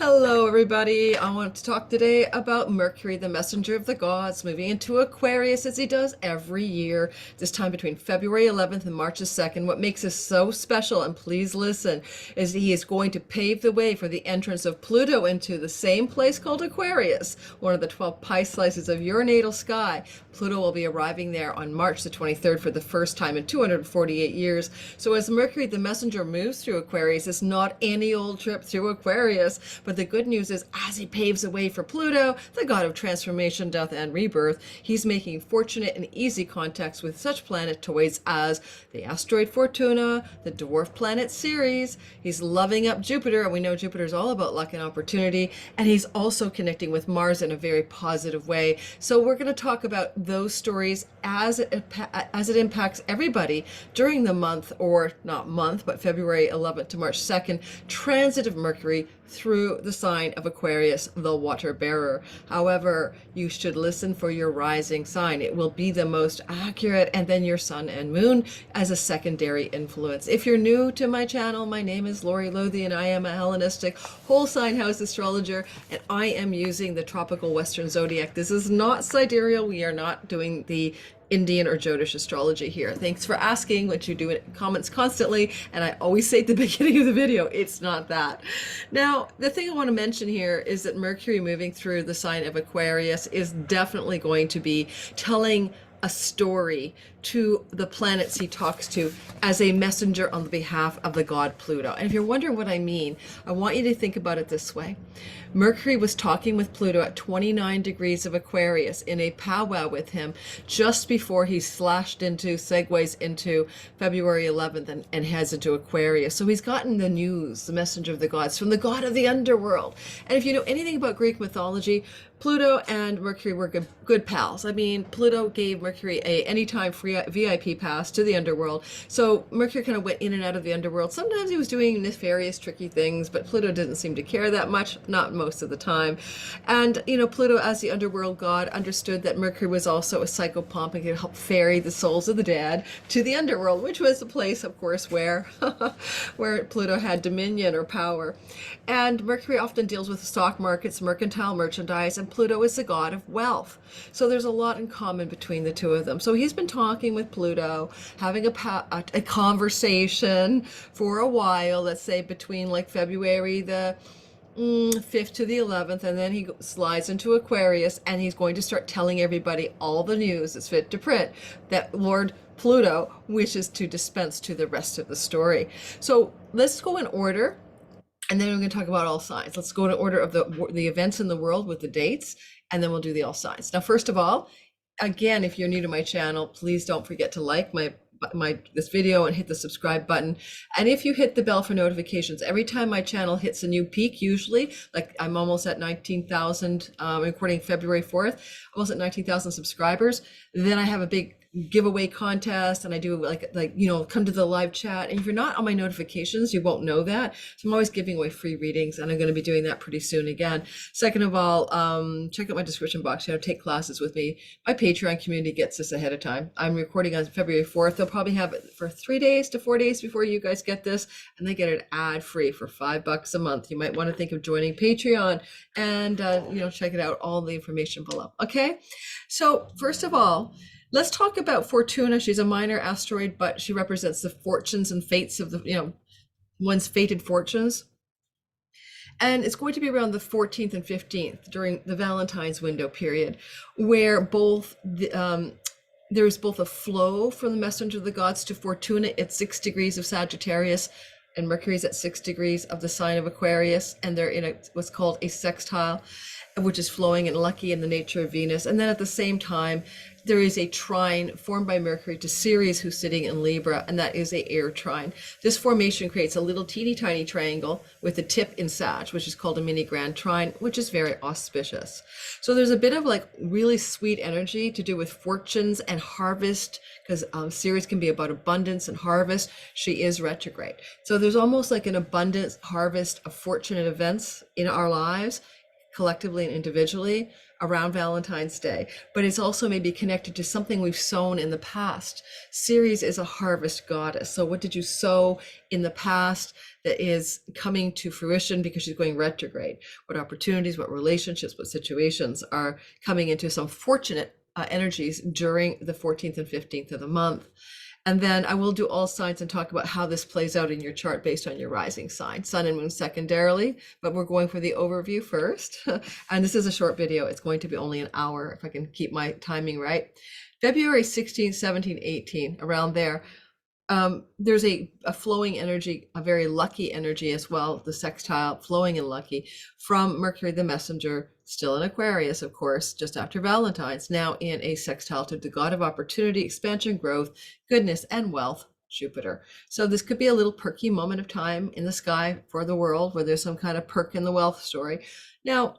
Hello, everybody. I want to talk today about Mercury, the messenger of the gods, moving into Aquarius as he does every year, this time between February 11th and March 2nd. What makes this so special, and please listen, is he is going to pave the way for the entrance of Pluto into the same place called Aquarius, one of the 12 pie slices of your natal sky. Pluto will be arriving there on March the 23rd for the first time in 248 years. So as Mercury, the messenger, moves through Aquarius, it's not any old trip through Aquarius, but the good news is, as he paves the way for Pluto, the god of transformation, death, and rebirth, he's making fortunate and easy contacts with such planetoids as the asteroid Fortuna, the dwarf planet Ceres. He's loving up Jupiter, and we know Jupiter is all about luck and opportunity, and he's also connecting with Mars in a very positive way. So we're going to talk about those stories as it impacts everybody during the month, or not month, but February 11th to March 2nd, transit of Mercury through the sign of Aquarius, the water bearer. However, you should listen for your rising sign. It will be the most accurate, and then your sun and moon as a secondary influence. If you're new to my channel, my name is Lori Lothian, and I am a Hellenistic whole sign house astrologer, and I am using the tropical Western zodiac. This is not sidereal. We are not doing the Indian or Jyotish astrology here. Thanks for asking, which you do in comments constantly, and I always say at the beginning of the video, it's not that. Now, the thing I want to mention here is that Mercury moving through the sign of Aquarius is definitely going to be telling a story to the planets he talks to as a messenger on the behalf of the god Pluto. And if you're wondering what I mean, I want you to think about it this way. Mercury was talking with Pluto at 29 degrees of Aquarius in a powwow with him just before he segues into February 11th and heads into Aquarius. So he's gotten the news, the messenger of the gods, from the god of the underworld. And if you know anything about Greek mythology, Pluto and Mercury were good pals. I mean, Pluto gave Mercury a anytime free VIP pass to the underworld. So Mercury kind of went in and out of the underworld. Sometimes he was doing nefarious, tricky things, but Pluto didn't seem to care that much, not most of the time. And, you know, Pluto, as the underworld god, understood that Mercury was also a psychopomp and could help ferry the souls of the dead to the underworld, which was the place, of course, where Pluto had dominion or power. And Mercury often deals with the stock markets, mercantile merchandise, and Pluto is the god of wealth. So there's a lot in common between the two of them. So he's been talking with Pluto, having a conversation for a while, let's say between like February the 5th to the 11th, and then he slides into Aquarius, and he's going to start telling everybody all the news that's fit to print that Lord Pluto wishes to dispense to the rest of the story. So let's go in order. And then we're going to talk about all signs. Let's go in order of the events in the world with the dates, and then we'll do the all signs. Now, first of all, again, if you're new to my channel, please don't forget to like this video and hit the subscribe button. And if you hit the bell for notifications, every time my channel hits a new peak, usually, like I'm almost at 19,000, recording February 4th, almost at 19,000 subscribers, then I have a big giveaway contest, and I do like you know, come to the live chat. And if you're not on my notifications, you won't know that. So I'm always giving away free readings, and I'm going to be doing that pretty soon again. Second of all, check out my description box. You know, take classes with me. My Patreon community gets this ahead of time. I'm recording on February 4th. They'll probably have it for 3 days to 4 days before you guys get this, and they get it ad free for $5 a month. You might want to think of joining Patreon, and you know, check it out. All the information below. Okay, so first of all, let's talk about Fortuna. She's a minor asteroid, but she represents the fortunes and fates of the, you know, one's fated fortunes. And it's going to be around the 14th and 15th during the Valentine's window period, where there's both a flow from the messenger of the gods to Fortuna at 6 degrees of Sagittarius, and Mercury's at 6 degrees of the sign of Aquarius, and they're in what's called a sextile, which is flowing and lucky in the nature of Venus. And then at the same time, there is a trine formed by Mercury to Ceres, who's sitting in Libra, and that is a air trine. This formation creates a little teeny tiny triangle with a tip in Sag, which is called a mini grand trine, which is very auspicious. So there's a bit of like really sweet energy to do with fortunes and harvest, because Ceres can be about abundance and harvest. She is retrograde. So there's almost like an abundance harvest of fortunate events in our lives, collectively and individually, around Valentine's Day, but it's also maybe connected to something we've sown in the past. Ceres is a harvest goddess. So what did you sow in the past that is coming to fruition because she's going retrograde? What opportunities, what relationships, what situations are coming into some fortunate energies during the 14th and 15th of the month? And then I will do all signs and talk about how this plays out in your chart based on your rising sign, sun and moon secondarily, but we're going for the overview first. And this is a short video. It's going to be only an hour if I can keep my timing right. February 16, 17, 18, around there. There's a flowing energy, a very lucky energy as well, the sextile flowing and lucky from Mercury the messenger, still in Aquarius, of course, just after Valentine's, now in a sextile to the god of opportunity, expansion, growth, goodness, and wealth, Jupiter. So this could be a little perky moment of time in the sky for the world where there's some kind of perk in the wealth story. Now,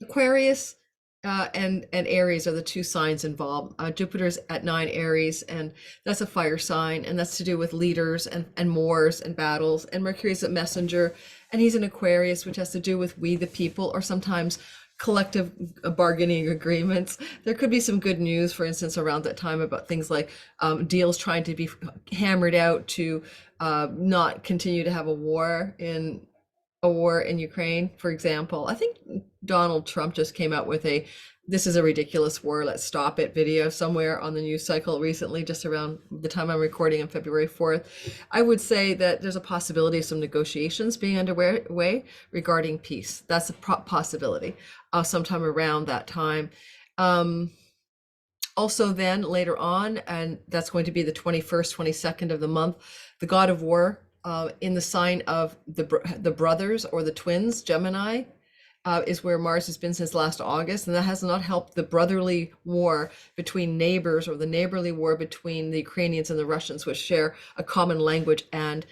Aquarius and Aries are the two signs involved. Jupiter's at 9 Aries, and that's a fire sign, and that's to do with leaders and wars and battles. And Mercury's a messenger, and he's in Aquarius, which has to do with we the people, or sometimes collective bargaining agreements. There could be some good news, for instance, around that time about things like deals trying to be hammered out to not continue to have a war in Ukraine, for example. I think Donald Trump just came out with a "this is a ridiculous war, let's stop it" video somewhere on the news cycle recently, just around the time I'm recording on February 4th. I would say that there's a possibility of some negotiations being underway regarding peace. That's a possibility sometime around that time. Also then later on, and that's going to be the 21st, 22nd of the month, the god of war in the sign of the brothers or the twins, Gemini, is where Mars has been since last August, and that has not helped the brotherly war between neighbors, or the neighborly war between the Ukrainians and the Russians, which share a common language and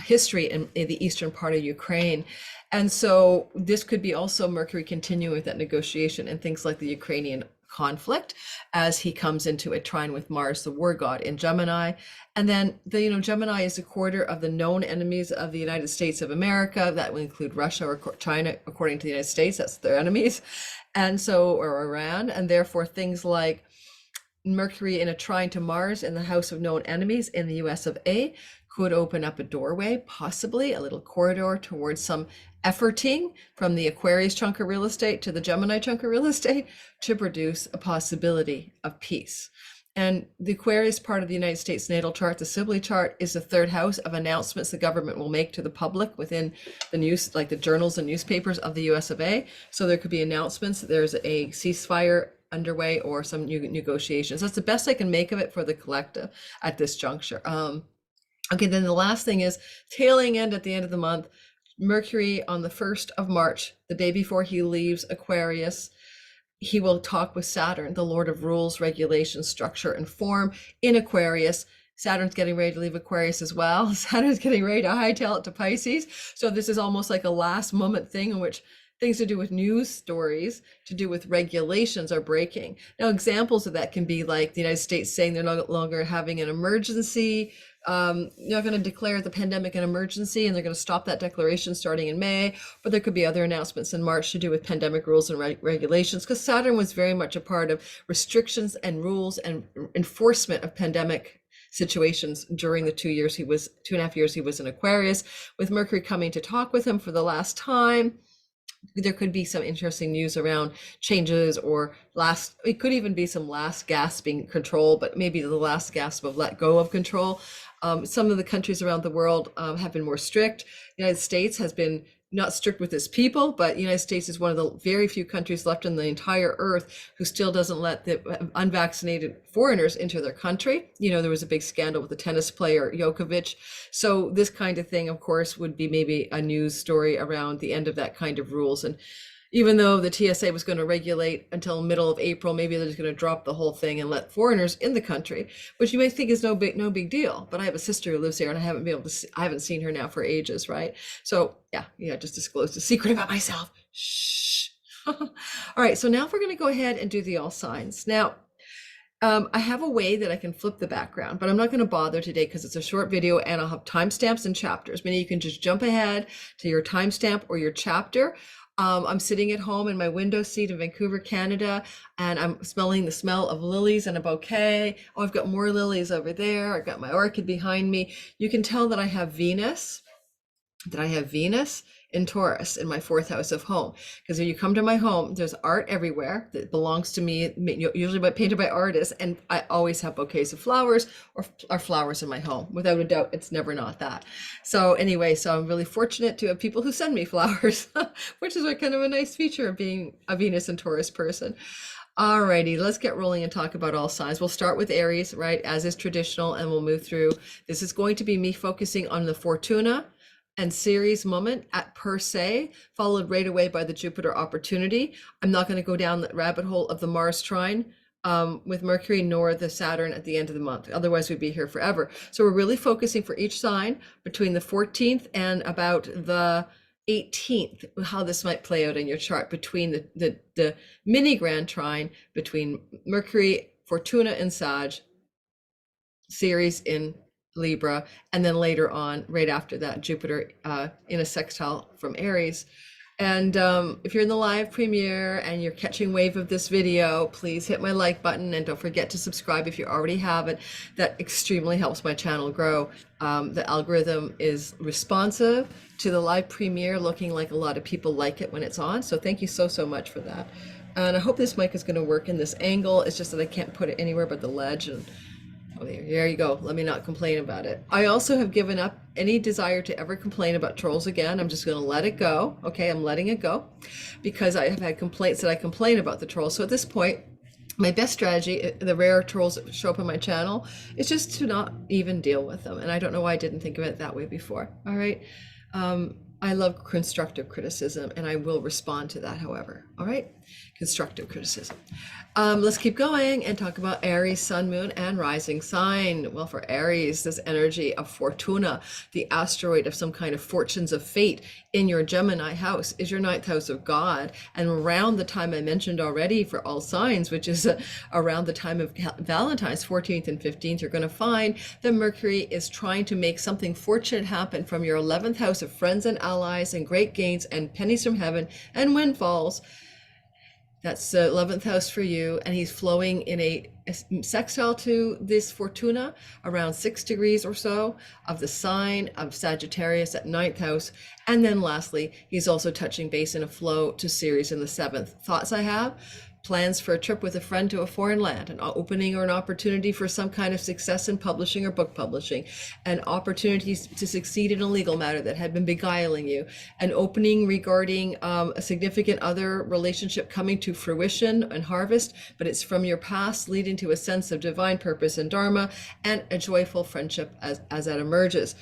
history in the eastern part of Ukraine. And so this could be also Mercury continuing with that negotiation and things like the Ukrainian conflict as he comes into a trine with Mars, the war god, in Gemini. And then Gemini is a quarter of the known enemies of the United States of America. That would include Russia or China, according to the United States. That's their enemies. And so, or Iran. And therefore things like Mercury in a trine to Mars in the house of known enemies in the US of A could open up a doorway, possibly a little corridor towards some efforting from the Aquarius chunk of real estate to the Gemini chunk of real estate to produce a possibility of peace. And the Aquarius part of the United States natal chart, the Sibley chart, is the third house of announcements the government will make to the public within the news, like the journals and newspapers of the US of A. So there could be announcements that there's a ceasefire underway or some new negotiations. That's the best I can make of it for the collective at this juncture. Okay, then the last thing is tailing end at the end of the month, Mercury on the 1st of March, the day before he leaves Aquarius, he will talk with Saturn, the Lord of rules, regulation, structure, and form in Aquarius. Saturn's getting ready to leave Aquarius as well. Saturn's getting ready to hightail it to Pisces. So this is almost like a last moment thing in which things to do with news stories, to do with regulations are breaking. Now, examples of that can be like the United States saying they're no longer having an emergency. They're not going to declare the pandemic an emergency, and they're going to stop that declaration starting in May. But there could be other announcements in March to do with pandemic rules and regulations, because Saturn was very much a part of restrictions and rules and enforcement of pandemic situations during the 2.5 years he was in Aquarius, with Mercury coming to talk with him for the last time. There could be some interesting news around changes or it could even be some last gasping control, but maybe the last gasp of let go of control. Some of the countries around the world have been more strict. The United States has been not strict with its people, but the United States is one of the very few countries left on the entire earth who still doesn't let the unvaccinated foreigners into their country. There was a big scandal with the tennis player Djokovic. So this kind of thing, of course, would be maybe a news story around the end of that kind of rules. And even though the TSA was going to regulate until middle of April, maybe they're just going to drop the whole thing and let foreigners in the country, which you may think is no big deal. But I have a sister who lives here, and I haven't seen her now for ages, right? So yeah, just disclosed a secret about myself. Shh. All right, so now we're going to go ahead and do the all signs. Now, I have a way that I can flip the background, but I'm not going to bother today because it's a short video and I'll have timestamps and chapters. Meaning you can just jump ahead to your timestamp or your chapter. I'm sitting at home in my window seat in Vancouver, Canada, and I'm smelling the smell of lilies and a bouquet. Oh, I've got more lilies over there. I've got my orchid behind me. You can tell that I have Venus in Taurus in my fourth house of home. Because when you come to my home, there's art everywhere that belongs to me, usually painted by artists, and I always have bouquets of flowers or flowers in my home. Without a doubt, it's never not that. So anyway, so I'm really fortunate to have people who send me flowers, which is kind of a nice feature of being a Venus and Taurus person. Alrighty, let's get rolling and talk about all signs. We'll start with Aries, right, as is traditional, and we'll move through. This is going to be me focusing on the Fortuna and Ceres moment at per se, followed right away by the Jupiter opportunity. I'm not going to go down the rabbit hole of the Mars trine with Mercury, nor the Saturn at the end of the month. Otherwise, we'd be here forever. So we're really focusing for each sign between the 14th and about the 18th, how this might play out in your chart between the mini grand trine between Mercury, Fortuna in Sag, Ceres in Libra, and then later on, right after that, Jupiter in a sextile from Aries. And if you're in the live premiere and you're catching wave of this video, please hit my like button and don't forget to subscribe if you already haven't. That extremely helps my channel grow. The algorithm is responsive to the live premiere, looking like a lot of people like it when it's on. So thank you so much for that. And I hope this mic is going to work in this angle. It's just that I can't put it anywhere but the ledge. And oh, there you go. Let me not complain about it. I also have given up any desire to ever complain about trolls again. I'm just going to let it go. Okay, I'm letting it go because I have had complaints that I complain about the trolls. So at this point, my best strategy, the rare trolls that show up on my channel, is just to not even deal with them. And I don't know why I didn't think of it that way before. All right. I love constructive criticism and I will respond to that, however. All right. Constructive criticism. Let's keep going and talk about Aries, sun, moon, and rising sign. Well, for Aries, this energy of Fortuna, the asteroid of some kind of fortunes of fate in your Gemini house, is your ninth house of God. And around the time I mentioned already for all signs, which is around the time of Valentine's, 14th and 15th, you're going to find that Mercury is trying to make something fortunate happen from your 11th house of friends and allies and great gains and pennies from heaven and windfalls. That's the 11th house for you, and he's flowing in a sextile to this Fortuna around 6 degrees or so of the sign of Sagittarius at 9th house. And then lastly, he's also touching base in a flow to Ceres in the 7th. Thoughts I have? Plans for a trip with a friend to a foreign land, an opening or an opportunity for some kind of success in publishing or book publishing, an opportunity to succeed in a legal matter that had been beguiling you, an opening regarding a significant other relationship coming to fruition and harvest, but it's from your past, leading to a sense of divine purpose and dharma, and a joyful friendship as that emerges.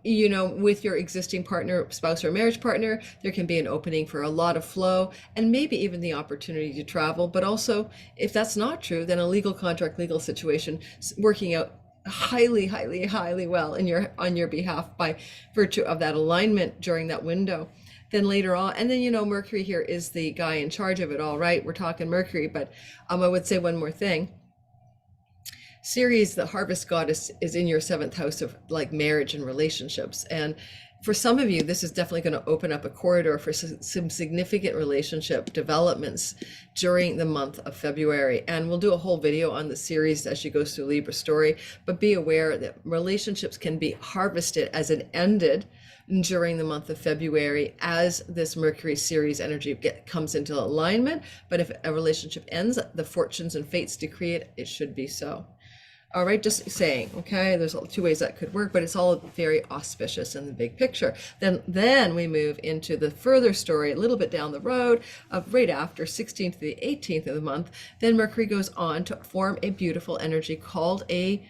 You know, with your existing partner, spouse, or marriage partner, there can be an opening for a lot of flow and maybe even the opportunity to travel. But also, if that's not true, then a legal contract, legal situation working out highly well on your behalf by virtue of that alignment during that window. Then later on, and then, you know, Mercury here is the guy in charge of it all, right? We're talking Mercury, but I would say one more thing. Ceres, the harvest goddess, is in your 7th house of like marriage and relationships. And for some of you, this is definitely going to open up a corridor for some significant relationship developments during the month of February. And we'll do a whole video on the Ceres as she goes through Libra story, but be aware that relationships can be harvested as it ended during the month of February as this Mercury Ceres energy comes into alignment. But if a relationship ends, the fortunes and fates decree it, it should be so. All right, just saying, okay, there's 2 ways that could work, but it's all very auspicious in the big picture. Then we move into the further story a little bit down the road of right after 16th to the 18th of the month. Then Mercury goes on to form a beautiful energy called a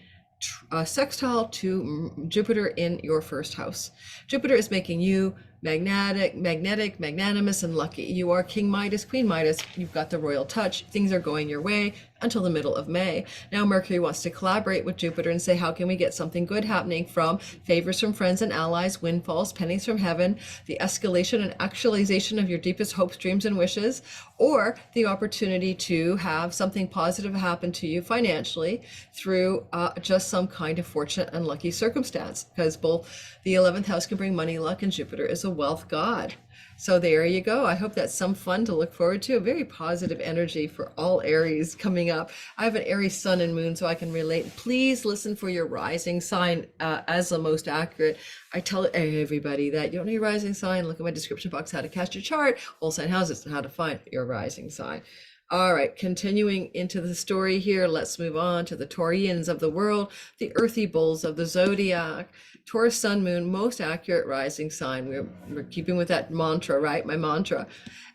sextile to Jupiter in your 1st house. Jupiter is making you magnetic, magnanimous, and lucky. You are King Midas, Queen Midas. You've got the royal touch. Things are going your way until the middle of May. Now Mercury wants to collaborate with Jupiter and say, how can we get something good happening from favors from friends and allies, windfalls, pennies from heaven, the escalation and actualization of your deepest hopes, dreams, and wishes, or the opportunity to have something positive happen to you financially through just some kind of fortunate and lucky circumstance, because both the 11th house can bring money, luck, and Jupiter is a a wealth god. So there you go. I hope that's some fun to look forward to. A very positive energy for all Aries coming up. I have an Aries sun and moon, so I can relate. Please listen for your rising sign as the most accurate. I tell everybody that you don't need a rising sign. Look at my description box, how to cast your chart, whole sign houses, and how to find your rising sign. All right, continuing into the story here, let's move on to the Taurians of the world, the earthy bulls of the zodiac. Taurus, sun, moon, most accurate rising sign. We're keeping with that mantra, right? My mantra.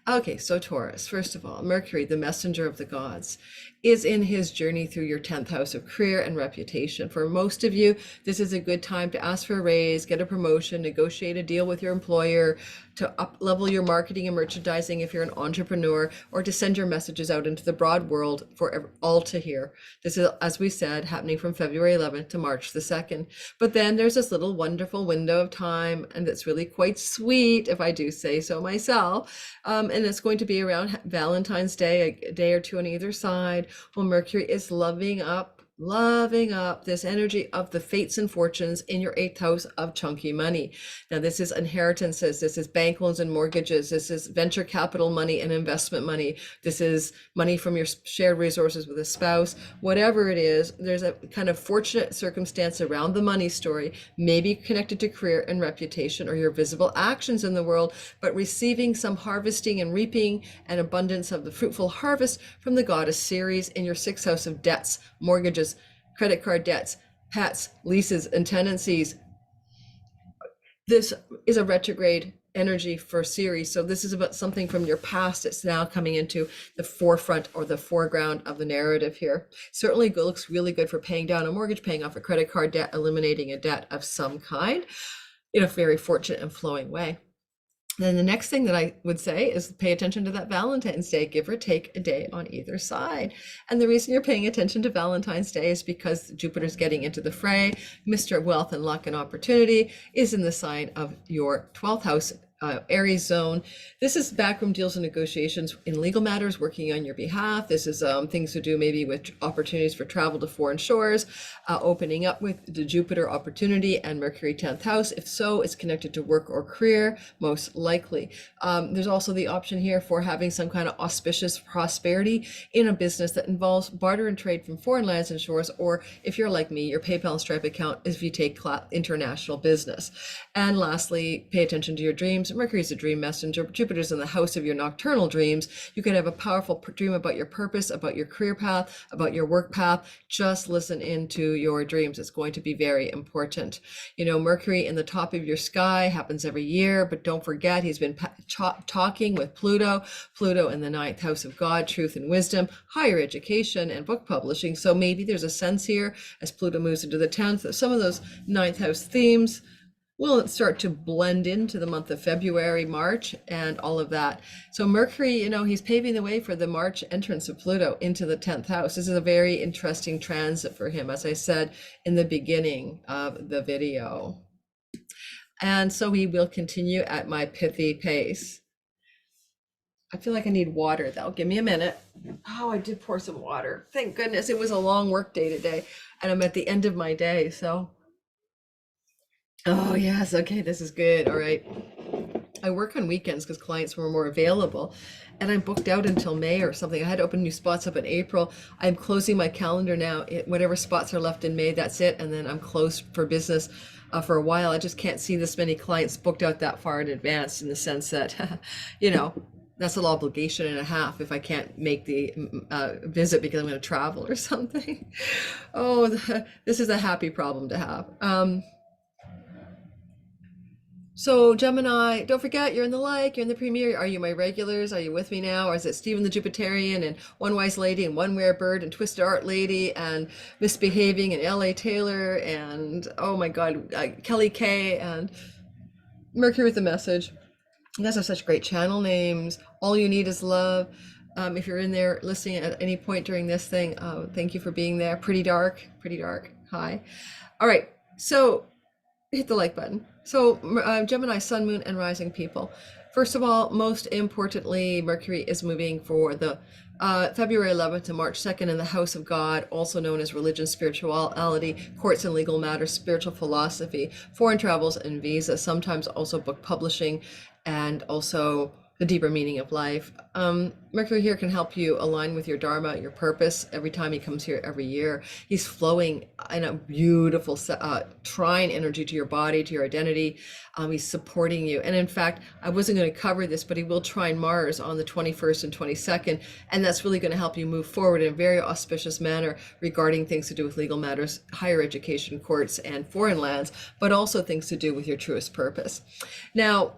Okay, so Taurus, first of all, Mercury, the messenger of the gods, is in his journey through your 10th house of career and reputation. For most of you, this is a good time to ask for a raise, get a promotion, negotiate a deal with your employer, to up level your marketing and merchandising if you're an entrepreneur, or to send your messages out into the broad world for all to hear. This is, as we said, happening from February 11th to March the 2nd. But then there's this little wonderful window of time, and that's really quite sweet, if I do say so myself. And it's going to be around Valentine's Day, a day or two on either side, while Mercury is loving up this energy of the fates and fortunes in your 8th house of chunky money. Now, this is inheritances, this is bank loans and mortgages, this is venture capital money and investment money, this is money from your shared resources with a spouse. Whatever it is, there's a kind of fortunate circumstance around the money story, maybe connected to career and reputation or your visible actions in the world, but receiving some harvesting and reaping and abundance of the fruitful harvest from the goddess Ceres in your 6th house of debts, mortgages, credit card debts, pets, leases, and tenancies. This is a retrograde energy for Ceres. So this is about something from your past that's now coming into the forefront or the foreground of the narrative here. Certainly looks really good for paying down a mortgage, paying off a credit card debt, eliminating a debt of some kind in a very fortunate and flowing way. Then the next thing that I would say is pay attention to that Valentine's Day, give or take a day on either side. And the reason you're paying attention to Valentine's Day is because Jupiter's getting into the fray. Mr. Wealth and Luck and Opportunity is in the sign of your 12th house, Aries zone. This is backroom deals and negotiations in legal matters working on your behalf. This is things to do maybe with opportunities for travel to foreign shores, opening up with the Jupiter opportunity and Mercury 10th house. If so, it's connected to work or career, most likely. There's also the option here for having some kind of auspicious prosperity in a business that involves barter and trade from foreign lands and shores, or if you're like me, your PayPal and Stripe account is if you take international business. And lastly, pay attention to your dreams. Mercury is a dream messenger. Jupiter's in the house of your nocturnal dreams. You could have a powerful dream about your purpose, about your career path, about your work path. Just listen into your dreams. It's going to be very important. You know, Mercury in the top of your sky happens every year, but don't forget he's been talking with Pluto in the 9th house of God, truth and wisdom, higher education and book publishing. So maybe there's a sense here as Pluto moves into the 10th that some of those 9th house themes will start to blend into the month of February, March, and all of that. So Mercury, you know, he's paving the way for the March entrance of Pluto into the 10th house. This is a very interesting transit for him, as I said in the beginning of the video. And so he will continue at my pithy pace. I feel like I need water though. Give me a minute. Oh, I did pour some water. Thank goodness. It was a long work day today, and I'm at the end of my day, so. Oh, yes. Okay, this is good. All right. I work on weekends because clients were more available, and I'm booked out until May or something. I had to open new spots up in April. I'm closing my calendar now. Whatever spots are left in May, that's it. And then I'm closed for business for a while. I just can't see this many clients booked out that far in advance, in the sense that, you know, that's an obligation and a half if I can't make the visit because I'm going to travel or something. Oh, this is a happy problem to have. So Gemini, don't forget, you're in the like, you're in the premiere. Are you my regulars? Are you with me now? Or is it Stephen the Jupiterian and One Wise Lady and One Rare Bird and Twisted Art Lady and Misbehaving and L.A. Taylor and, oh my God, Kelly K and Mercury with a Message. You guys have such great channel names. All You Need Is Love. If you're in there listening at any point during this thing, thank you for being there. Pretty dark. Hi. All right, so hit the like button. So Gemini, Sun, Moon, and Rising people. First of all, most importantly, Mercury is moving for the February 11th to March 2nd in the House of God, also known as religion, spirituality, courts and legal matters, spiritual philosophy, foreign travels and visas, sometimes also book publishing, and also the deeper meaning of life. Mercury here can help you align with your dharma, your purpose. Every time he comes here every year, he's flowing in a beautiful trine energy to your body, to your identity. He's supporting you. And in fact, I wasn't going to cover this, but he will trine Mars on the 21st and 22nd. And that's really going to help you move forward in a very auspicious manner regarding things to do with legal matters, higher education, courts, and foreign lands, but also things to do with your truest purpose. Now,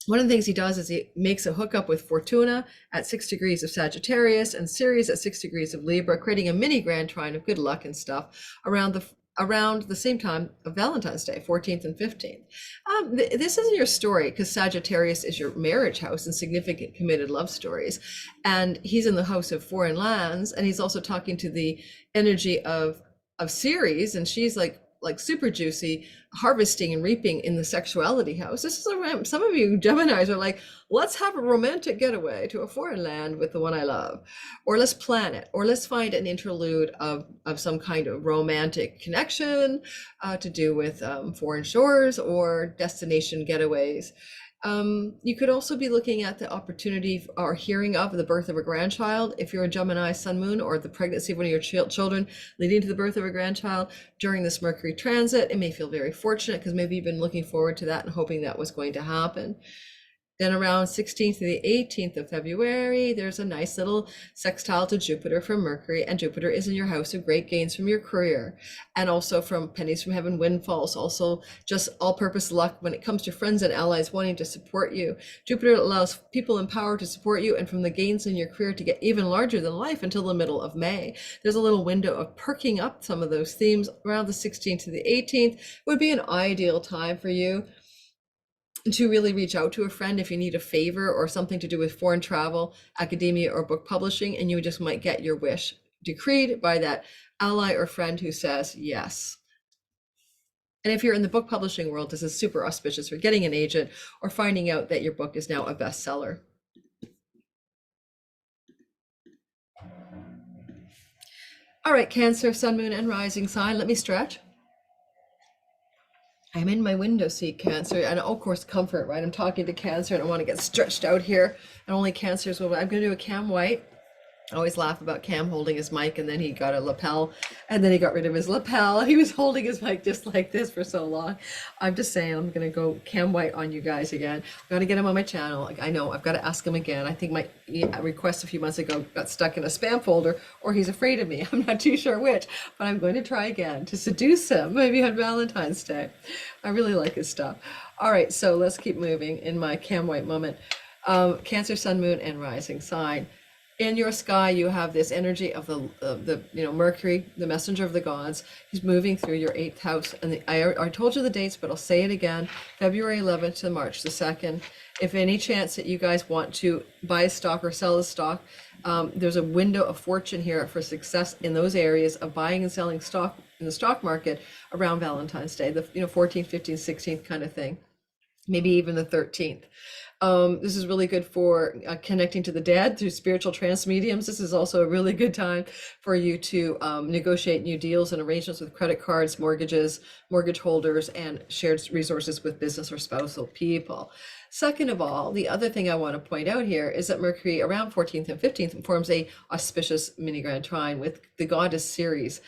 one of the things he does is he makes a hookup with Fortuna at 6 degrees of Sagittarius and Ceres at 6 degrees of Libra, creating a mini grand trine of good luck and stuff around the same time of Valentine's Day, 14th and 15th. This isn't your story because Sagittarius is your marriage house and significant committed love stories. And he's in the house of foreign lands, and he's also talking to the energy of Ceres, and she's like super juicy, harvesting and reaping in the sexuality house. This is some of you Geminis are like, let's have a romantic getaway to a foreign land with the one I love, or let's plan it, or let's find an interlude of some kind of romantic connection to do with foreign shores or destination getaways. You could also be looking at the opportunity or hearing of the birth of a grandchild if you're a Gemini sun moon, or the pregnancy of one of your children leading to the birth of a grandchild during this Mercury transit. It may feel very fortunate because maybe you've been looking forward to that and hoping that was going to happen. Then around 16th to the 18th of February, there's a nice little sextile to Jupiter from Mercury, and Jupiter is in your house of great gains from your career, and also from pennies from heaven, windfalls, also just all-purpose luck when it comes to friends and allies wanting to support you. Jupiter allows people in power to support you, and from the gains in your career to get even larger than life until the middle of May. There's a little window of perking up some of those themes around the 16th to the 18th would be an ideal time for you to really reach out to a friend if you need a favor or something to do with foreign travel, academia, or book publishing, and you just might get your wish decreed by that ally or friend who says yes. And if you're in the book publishing world, this is super auspicious for getting an agent or finding out that your book is now a bestseller. All right, Cancer, Sun, Moon, and Rising sign. Let me stretch. I'm in my window seat, Cancer, and of course comfort, right? I'm talking to Cancer and I want to get stretched out here, and only Cancers will. I'm going to do a Cam White. I always laugh about Cam holding his mic, and then he got a lapel, and then he got rid of his lapel. He was holding his mic just like this for so long. I'm just saying, I'm going to go Cam White on you guys again. I've got to get him on my channel. I know I've got to ask him again. I think my request a few months ago got stuck in a spam folder, or he's afraid of me. I'm not too sure which, but I'm going to try again to seduce him, maybe on Valentine's Day. I really like his stuff. All right, so let's keep moving in my Cam White moment. Cancer, Sun, Moon, and Rising sign. In your sky, you have this energy of the Mercury, the messenger of the gods. He's moving through your 8th house. And I told you the dates, but I'll say it again. February 11th to March the 2nd. If any chance that you guys want to buy a stock or sell a stock, there's a window of fortune here for success in those areas of buying and selling stock in the stock market around Valentine's Day, the 14th, 15th, 16th kind of thing, maybe even the 13th. This is really good for connecting to the dead through spiritual trance mediums. This is also a really good time for you to negotiate new deals and arrangements with credit cards, mortgages, mortgage holders, and shared resources with business or spousal people. Second of all, the other thing I want to point out here is that Mercury around 14th and 15th forms a auspicious mini grand trine with the goddess Ceres.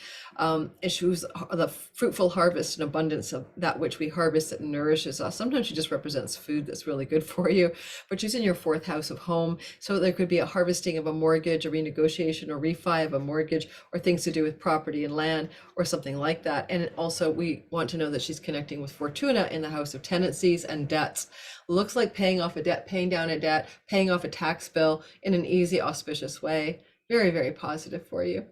Issues the fruitful harvest and abundance of that which we harvest that nourishes us. Sometimes she just represents food that's really good for you, but she's in your 4th house of home. So there could be a harvesting of a mortgage, a renegotiation or refi of a mortgage, or things to do with property and land or something like that. And also we want to know that she's connecting with Fortuna in the house of tenancies and debts. Looks like paying off a debt, paying down a debt, paying off a tax bill in an easy, auspicious way. Very, very positive for you.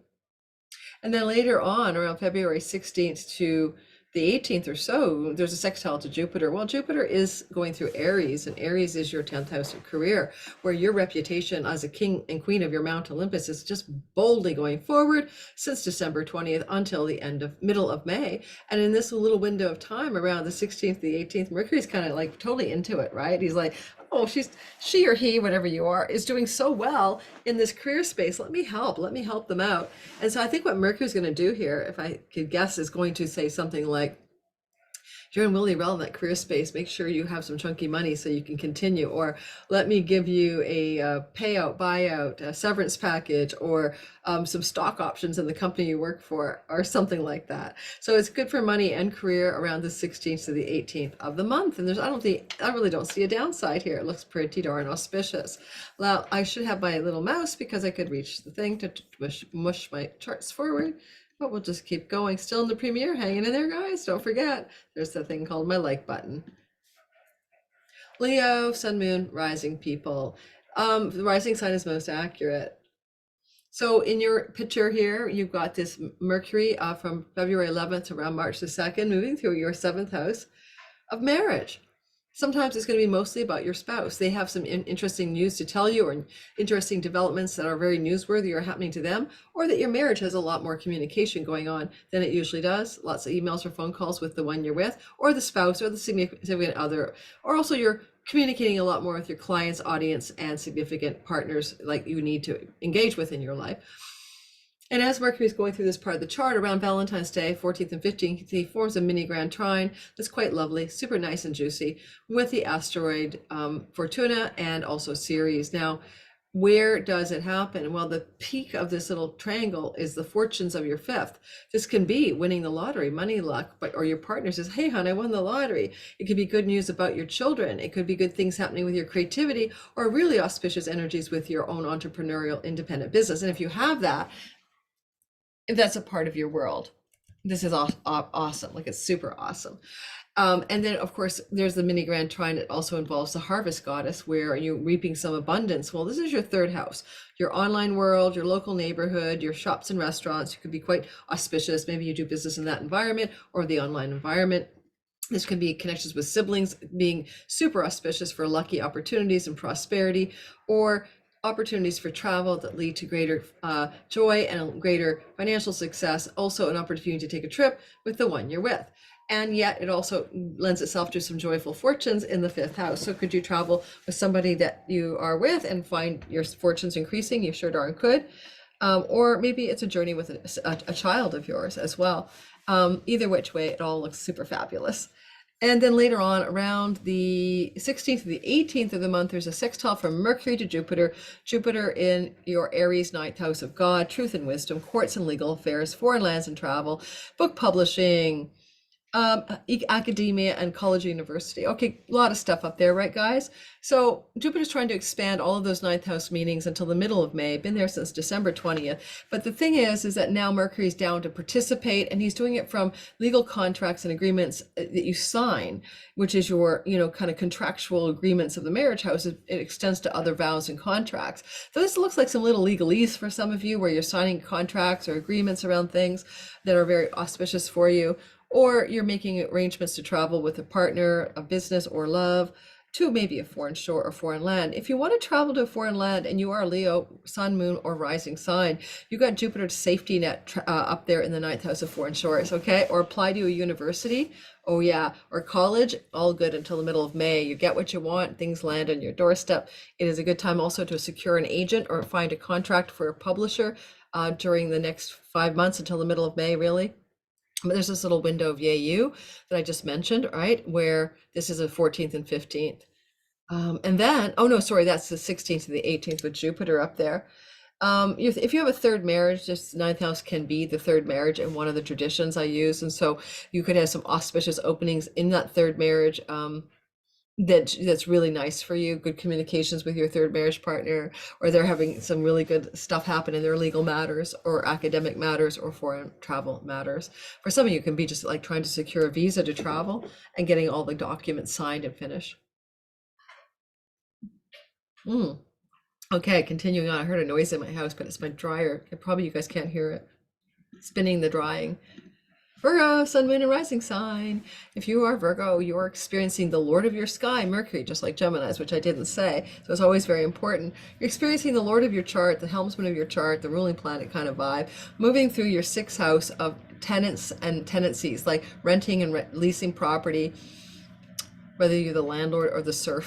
And then later on, around February 16th to the 18th or so, there's a sextile to Jupiter. Well, Jupiter is going through Aries, and Aries is your 10th house of career, where your reputation as a king and queen of your Mount Olympus is just boldly going forward since December 20th until the middle of May. And in this little window of time around the 16th to the 18th, Mercury's kind of like totally into it, right? He's like, oh, she or he, whatever you are, is doing so well in this career space. Let me help them out. And so I think what Mercury's going to do here, if I could guess, is going to say something like, if you're in really relevant career space, make sure you have some chunky money so you can continue, or let me give you a payout, buyout, a severance package, or some stock options in the company you work for, or something like that. So it's good for money and career around the 16th to the 18th of the month. And I really don't see a downside here. It looks pretty darn auspicious. Now, I should have my little mouse because I could reach the thing to mush my charts forward. But we'll just keep going. Still in the premiere, hanging in there, guys. Don't forget, there's the thing called my like button. Leo, sun, moon, rising people. The rising sign is most accurate. So in your picture here, you've got this Mercury from February 11th to around March the 2nd, moving through your 7th house of marriage. Sometimes it's going to be mostly about your spouse. They have some interesting news to tell you, or interesting developments that are very newsworthy or happening to them, or that your marriage has a lot more communication going on than it usually does. Lots of emails or phone calls with the one you're with, or the spouse, or the significant other, or also you're communicating a lot more with your clients, audience, and significant partners like you need to engage with in your life. And as Mercury is going through this part of the chart around Valentine's Day, 14th and 15th, he forms a mini grand trine that's quite lovely, super nice and juicy, with the asteroid Fortuna and also Ceres. Now, where does it happen? Well, the peak of this little triangle is the fortunes of your 5th. This can be winning the lottery, money luck, or your partner says, hey, hon, I won the lottery. It could be good news about your children. It could be good things happening with your creativity, or really auspicious energies with your own entrepreneurial independent business. And if you have that, if that's a part of your world, this is awesome. Like, it's super awesome. And then of course there's the mini grand trine. It also involves the harvest goddess, where you're reaping some abundance. Well, this is your 3rd house, your online world, your local neighborhood, your shops and restaurants. You could be quite auspicious. Maybe you do business in that environment or the online environment. This can be connections with siblings being super auspicious for lucky opportunities and prosperity, or opportunities for travel that lead to greater joy and greater financial success. Also an opportunity to take a trip with the one you're with. And yet it also lends itself to some joyful fortunes in the 5th house. So could you travel with somebody that you are with and find your fortunes increasing? You sure darn could. Or maybe it's a journey with a child of yours as well. Either which way, it all looks super fabulous. And then later on, around the 16th to the 18th of the month, there's a sextile from Mercury to Jupiter. Jupiter in your Aries 9th house of God, truth and wisdom, courts and legal affairs, foreign lands and travel, book publishing, academia and college, university. Okay, a lot of stuff up there, right, guys? So Jupiter's trying to expand all of those 9th house meetings until the middle of May. Been there since December 20th. But the thing is that now Mercury's down to participate, and he's doing it from legal contracts and agreements that you sign, which is your, kind of contractual agreements of the marriage house. It extends to other vows and contracts. So this looks like some little legalese for some of you, where you're signing contracts or agreements around things that are very auspicious for you. Or you're making arrangements to travel with a partner, a business, or love to maybe a foreign shore or foreign land. If you want to travel to a foreign land and you are Leo, sun, moon, or rising sign, you got Jupiter's safety net up there in the 9th house of foreign shores, okay? Or apply to a university, oh yeah, or college, all good until the middle of May. You get what you want, things land on your doorstep. It is a good time also to secure an agent or find a contract for a publisher during the next 5 months until the middle of May, really. But there's this little window of you that I just mentioned, right, where this is the 14th and 15th. And then, oh no, sorry, that's the 16th to the 18th with Jupiter up there. If you have a 3rd marriage, this 9th house can be the 3rd marriage in one of the traditions I use. And so you could have some auspicious openings in that 3rd marriage that's really nice for you, good communications with your 3rd marriage partner, or they're having some really good stuff happen in their legal matters or academic matters or foreign travel matters. For some of you, it can be just like trying to secure a visa to travel and getting all the documents signed and finished. Okay, continuing on. I heard a noise in my house, but it's my dryer. Probably you guys can't hear it. Spinning the drying. Virgo, sun, moon, and rising sign. If you are Virgo, you're experiencing the Lord of your sky, Mercury, just like Gemini's, which I didn't say. So it's always very important. You're experiencing the Lord of your chart, the helmsman of your chart, the ruling planet kind of vibe, moving through your 6th house of tenants and tenancies, like renting and leasing property, whether you're the landlord or the serf.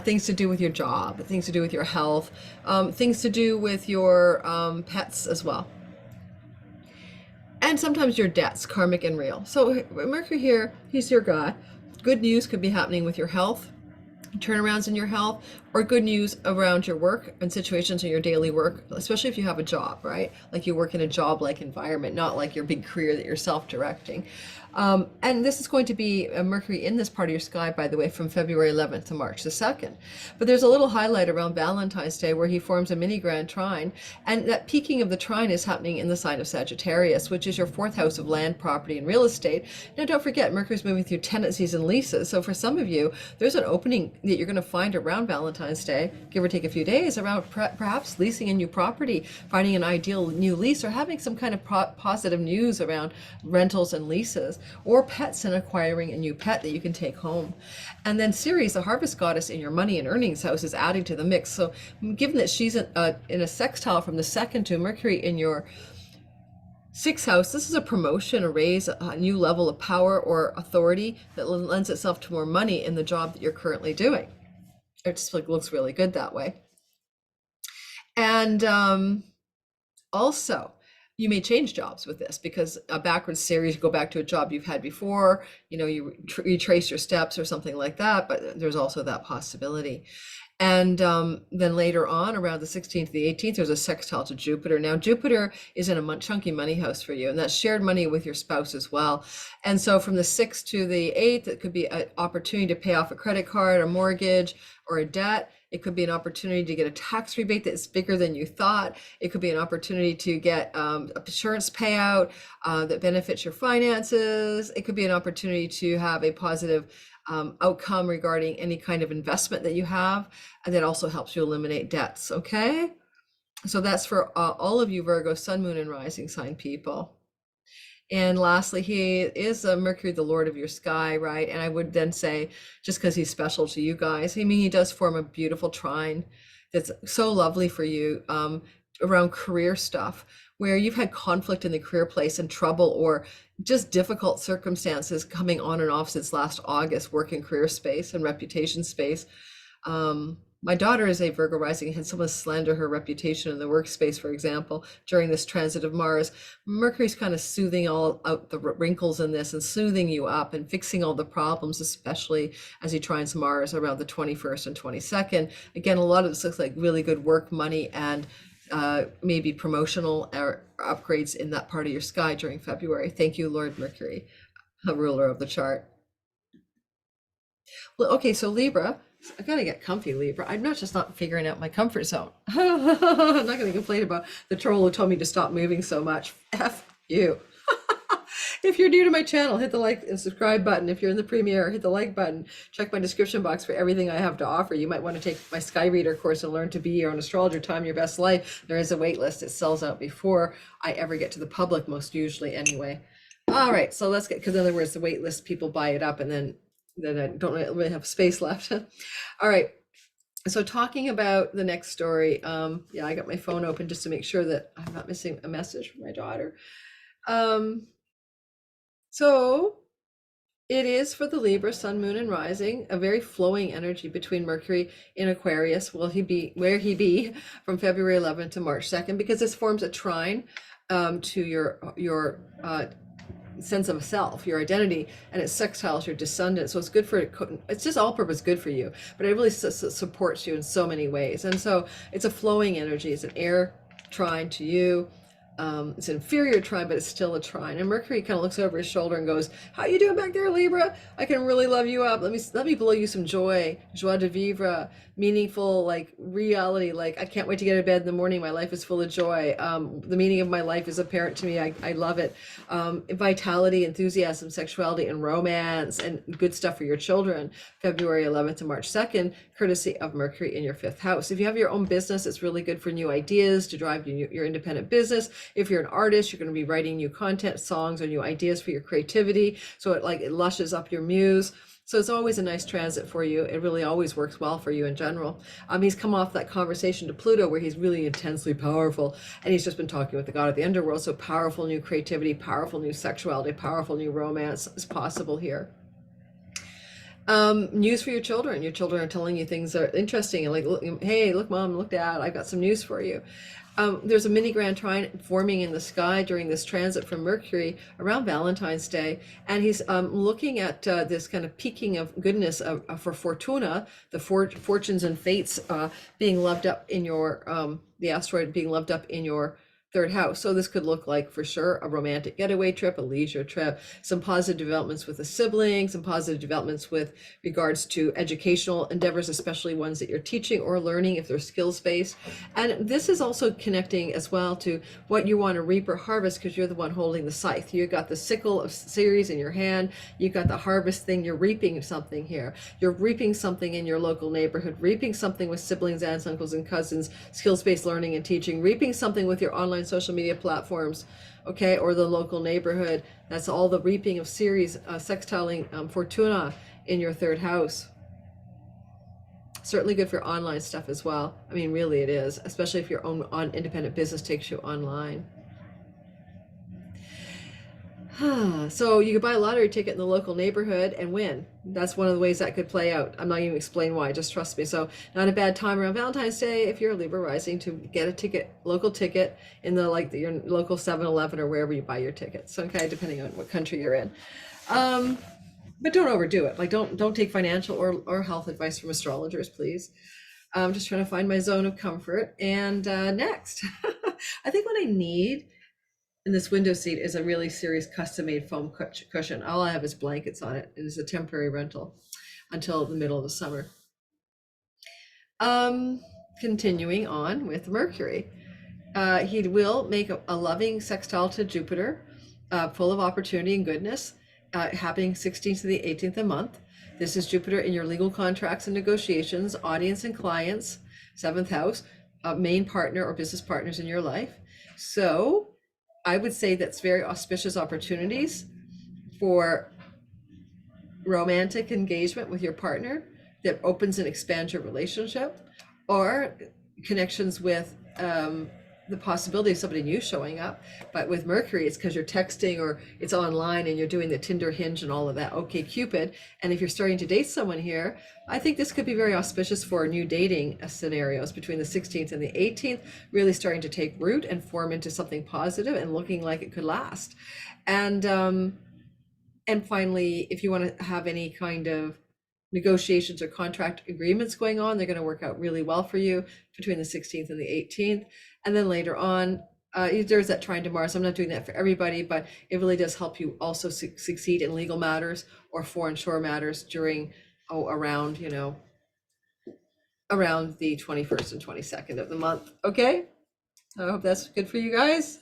Things to do with your job, things to do with your health, things to do with your pets as well. And sometimes your debts, karmic and real. So Mercury here, he's your guy. Good news could be happening with your health, turnarounds in your health, or good news around your work and situations in your daily work, especially if you have a job, right? Like you work in a job-like environment, not like your big career that you're self-directing. And this is going to be Mercury in this part of your sky, by the way, from February 11th to March the 2nd. But there's a little highlight around Valentine's Day where he forms a mini grand trine. And that peaking of the trine is happening in the sign of Sagittarius, which is your fourth house of land, property, and real estate. Now, don't forget, Mercury's moving through tenancies and leases. So for some of you, there's an opening that you're going to find around Valentine's Day, give or take a few days, around perhaps leasing a new property, finding an ideal new lease, or having some kind of positive news around rentals and leases, or pets and acquiring a new pet that you can take home. And then Ceres, the harvest goddess in your money and earnings house, is adding to the mix. So given that she's in a sextile from the 2nd to Mercury in your 6th house, this is a promotion, a raise, a new level of power or authority that lends itself to more money in the job that you're currently doing. It just looks really good that way. And also, you may change jobs with this, because a backwards series, you go back to a job you've had before, you retrace your steps or something like that, but there's also that possibility. And then later on, around the 16th to the 18th, there's a sextile to Jupiter. Now, Jupiter is in a chunky money house for you, and that's shared money with your spouse as well. And so from the 6th to the 8th, it could be an opportunity to pay off a credit card, a mortgage, or a debt. It could be an opportunity to get a tax rebate that's bigger than you thought. It could be an opportunity to get insurance payout that benefits your finances. It could be an opportunity to have a positive outcome regarding any kind of investment that you have, and that also helps you eliminate debts. Okay, so that's for all of you Virgo, sun, moon, and rising sign people. And lastly, he is Mercury, the lord of your sky, right? And I would then say, just because he's special to you guys, I mean, he does form a beautiful trine that's so lovely for you around career stuff, where you've had conflict in the career place and trouble, or just difficult circumstances coming on and off since last August, work and career space and reputation space. My daughter is a Virgo rising and had someone slander her reputation in the workspace, for example, during this transit of Mars. Mercury's kind of soothing all out the wrinkles in this and soothing you up and fixing all the problems, especially as he trines Mars around the 21st and 22nd. Again, a lot of this looks like really good work, money, and maybe promotional upgrades in that part of your sky during February. Thank you, Lord Mercury, the ruler of the chart. Well, okay, so Libra, I gotta get comfy, Libra. I'm not figuring out my comfort zone. I'm not gonna complain about the troll who told me to stop moving so much. F you. If you're new to my channel, hit the like and subscribe button. If you're in the premiere, hit the like button. Check my description box for everything I have to offer. You might want to take my Sky Reader course and learn to be your own astrologer, time your best life. There is a wait list. It sells out before I ever get to the public, most usually anyway. All right, so let's get, because in other words, the wait list, people buy it up and then I don't really have space left. All right. So talking about the next story, yeah, I got my phone open just to make sure that I'm not missing a message from my daughter. So it is for the Libra, sun, moon, and rising, a very flowing energy between Mercury in Aquarius. Where he be from February 11th to March 2nd, because this forms a trine to your sense of self, your identity, and it sextiles your descendant. So it's good for, it's just all purpose good for you, but it really supports you in so many ways. And so it's a flowing energy. It's an air trine to you. It's an inferior trine, but it's still a trine. And Mercury kind of looks over his shoulder and goes, "How you doing back there, Libra? I can really love you up. Let me blow you some joy, joie de vivre, meaningful, like reality. Like I can't wait to get out of bed in the morning. My life is full of joy. The meaning of my life is apparent to me. I love it. Vitality, enthusiasm, sexuality, and romance, and good stuff for your children. February 11th to March 2nd, courtesy of Mercury in your 5th house. If you have your own business, it's really good for new ideas to drive your independent business. If you're an artist, you're going to be writing new content, songs, or new ideas for your creativity. So it lushes up your muse. So it's always a nice transit for you. It really always works well for you in general. He's come off that conversation to Pluto where he's really intensely powerful, and he's just been talking with the god of the underworld. So powerful new creativity, powerful new sexuality, powerful new romance is possible here. News for your children. Your children are telling you things that are interesting and like, hey, look, mom, look, dad, I've got some news for you. There's a mini grand trine forming in the sky during this transit from Mercury around Valentine's Day, and he's looking at this kind of peaking of goodness for Fortuna, the fortunes and fates being loved up in your the asteroid being loved up in your third house. So this could look like, for sure, a romantic getaway trip, a leisure trip, some positive developments with a sibling, some positive developments with regards to educational endeavors, especially ones that you're teaching or learning if they're skills based. And this is also connecting as well to what you want to reap or harvest, because you're the one holding the scythe. You got the sickle of Ceres in your hand, you got the harvest thing, you're reaping something here. You're reaping something in your local neighborhood, reaping something with siblings, aunts, uncles, and cousins, skills-based learning and teaching, reaping something with your online social media platforms, okay, or the local neighborhood. That's all the reaping of Ceres sextiling Fortuna in your third house. Certainly good for online stuff as well. I mean, really it is, especially if your own independent business takes you online. So you could buy a lottery ticket in the local neighborhood and win. That's one of the ways that could play out. I'm not even explain why, just trust me. So not a bad time around Valentine's Day if you're a Libra rising to get a ticket, local ticket in the your local 7-Eleven or wherever you buy your tickets. Okay, depending on what country you're in. But don't overdo it. Like don't take financial or health advice from astrologers, please. I'm just trying to find my zone of comfort. And next, I think what I need in this window seat is a really serious custom-made foam cushion. All I have is blankets on it, and it's a temporary rental until the middle of the summer. Continuing on with Mercury. He will make a loving sextile to Jupiter, full of opportunity and goodness, happening 16th to the 18th of the month. This is Jupiter in your legal contracts and negotiations, audience and clients, 7th house, main partner or business partners in your life. So I would say that's very auspicious opportunities for romantic engagement with your partner that opens and expands your relationship, or connections with the possibility of somebody new showing up. But with Mercury, it's because you're texting or it's online and you're doing the Tinder, Hinge, and all of that. Okay, Cupid. And if you're starting to date someone here, I think this could be very auspicious for new dating scenarios between the 16th and the 18th, really starting to take root and form into something positive and looking like it could last. And finally, if you want to have any kind of negotiations or contract agreements going on, they're going to work out really well for you between the 16th and the 18th. And then later on, there's that trine to Mars. I'm not doing that for everybody, but it really does help you also succeed in legal matters or foreign shore matters during, around the 21st and 22nd of the month. Okay, I hope that's good for you guys.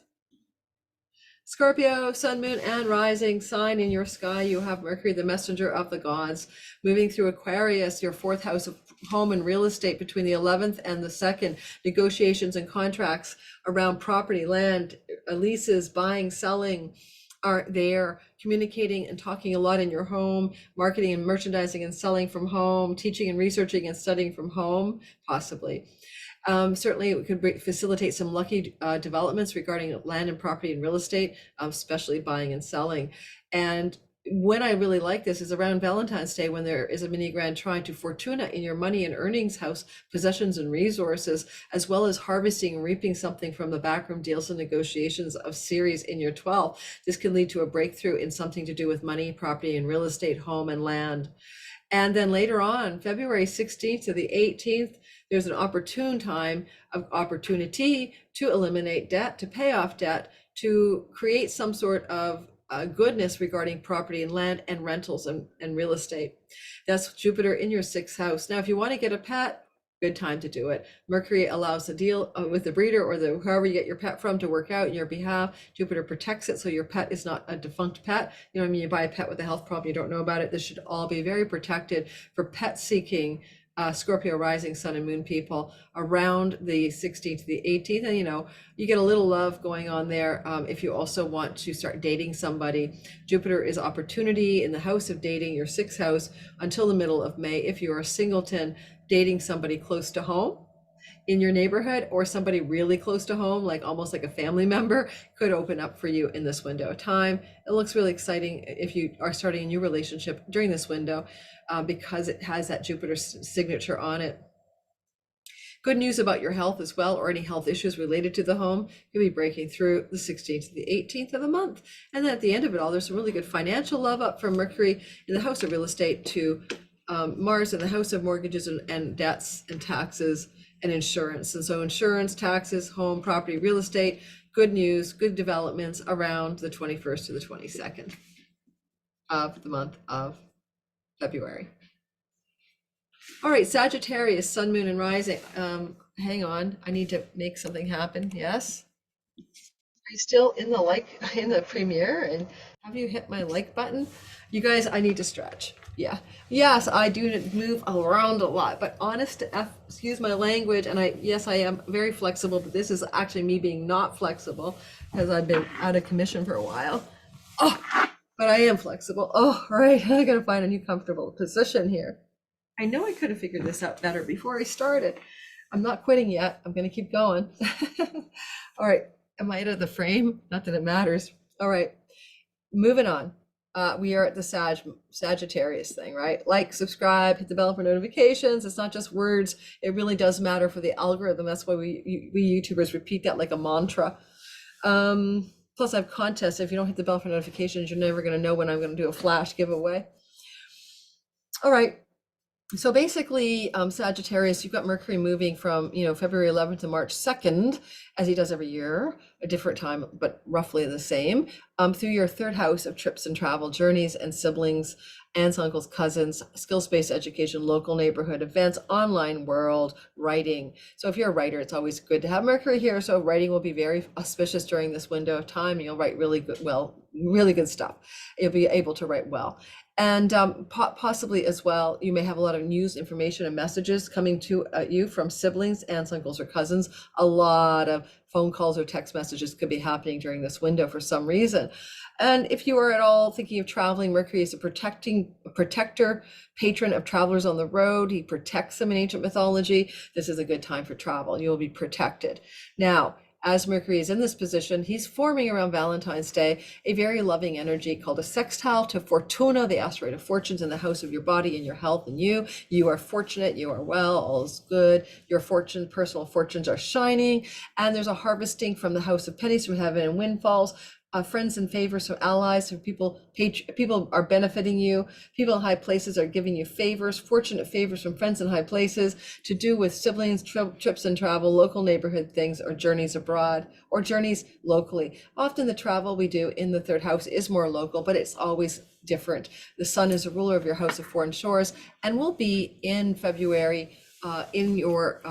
Scorpio, sun, moon, and rising sign in your sky. You have Mercury, the messenger of the gods, moving through Aquarius, your 4th house of home and real estate between the 11th and the 2nd. Negotiations and contracts around property, land, leases, buying, selling are there. Communicating and talking a lot in your home, marketing and merchandising and selling from home, teaching and researching and studying from home, possibly. Certainly it could facilitate some lucky developments regarding land and property and real estate, especially buying and selling. And when I really like this is around Valentine's Day, when there is a mini grand trine to Fortuna in your money and earnings house, possessions and resources, as well as harvesting and reaping something from the backroom deals and negotiations of Ceres in your 12th. This can lead to a breakthrough in something to do with money, property and real estate, home and land. And then later on, February 16th to the 18th, there's an opportune time of opportunity to eliminate debt, to pay off debt, to create some sort of goodness regarding property and land and rentals and real estate. That's Jupiter in your 6th house. Now, if you want to get a pet, good time to do it. Mercury allows a deal with the breeder or whoever you get your pet from to work out in your behalf. Jupiter protects it so your pet is not a defunct pet. You know what I mean? You buy a pet with a health problem, you don't know about it. This should all be very protected for pet seeking Scorpio rising sun and moon people around the 16th to the 18th. And you get a little love going on there. If you also want to start dating somebody, Jupiter is opportunity in the house of dating, your 6th house, until the middle of May. If you're a singleton dating somebody close to home, in your neighborhood, or somebody really close to home, like almost like a family member, could open up for you in this window of time. It looks really exciting if you are starting a new relationship during this window, because it has that Jupiter signature on it. Good news about your health as well, or any health issues related to the home. You'll be breaking through the 16th to the 18th of the month. And then at the end of it all, there's some really good financial love up from Mercury in the house of real estate to Mars in the house of mortgages and debts and taxes and insurance. And so insurance, taxes, home, property, real estate, good news, good developments around the 21st to the 22nd of the month of February. All right, Sagittarius, sun, moon, and rising. Hang on, I need to make something happen. Yes? Are you still in the premiere? And have you hit my like button? You guys, I need to stretch. Yeah. Yes, I do move around a lot, but excuse my language, and yes, I am very flexible, but this is actually me being not flexible because I've been out of commission for a while. Oh, but I am flexible. Oh, all right, I gotta find a new comfortable position here. I know I could have figured this out better before I started. I'm not quitting yet. I'm going to keep going. All right. Am I out of the frame? Not that it matters. All right. Moving on. We are at the Sagittarius thing, right? Like, subscribe, hit the bell for notifications. It's not just words. It really does matter for the algorithm. That's why we YouTubers repeat that like a mantra. Plus, I have contests. If you don't hit the bell for notifications, you're never going to know when I'm going to do a flash giveaway. All right. So basically, Sagittarius, you've got Mercury moving from, February 11th to March 2nd, as he does every year, a different time, but roughly the same, through your third house of trips and travel, journeys and siblings, aunts, uncles, cousins, skills-based education, local neighborhood events, online world, writing. So if you're a writer, it's always good to have Mercury here. So writing will be very auspicious during this window of time, and you'll write really good stuff. You'll be able to write well. And possibly as well, you may have a lot of news, information, and messages coming to you from siblings, aunts, uncles, or cousins. A lot of phone calls or text messages could be happening during this window for some reason. And if you are at all thinking of traveling, Mercury is a protector, patron of travelers on the road. He protects them in ancient mythology. This is a good time for travel. You will be protected. Now, as Mercury is in this position, he's forming around Valentine's Day a very loving energy called a sextile to Fortuna, the asteroid of fortunes in the house of your body and your health and you. You are fortunate, you are well, all is good. Your personal fortunes are shining, and there's a harvesting from the house of pennies from heaven and windfalls. Friends and favors from allies, so people are benefiting you. People in high places are giving you favors, fortunate favors from friends in high places to do with siblings, trips and travel, local neighborhood things, or journeys abroad, or journeys locally. Often the travel we do in the third house is more local, but it's always different. The sun is a ruler of your house of foreign shores and will be in February in your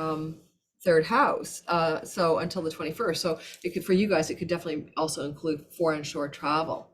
third house, so until the 21st. So for you guys, it could definitely also include foreign shore travel.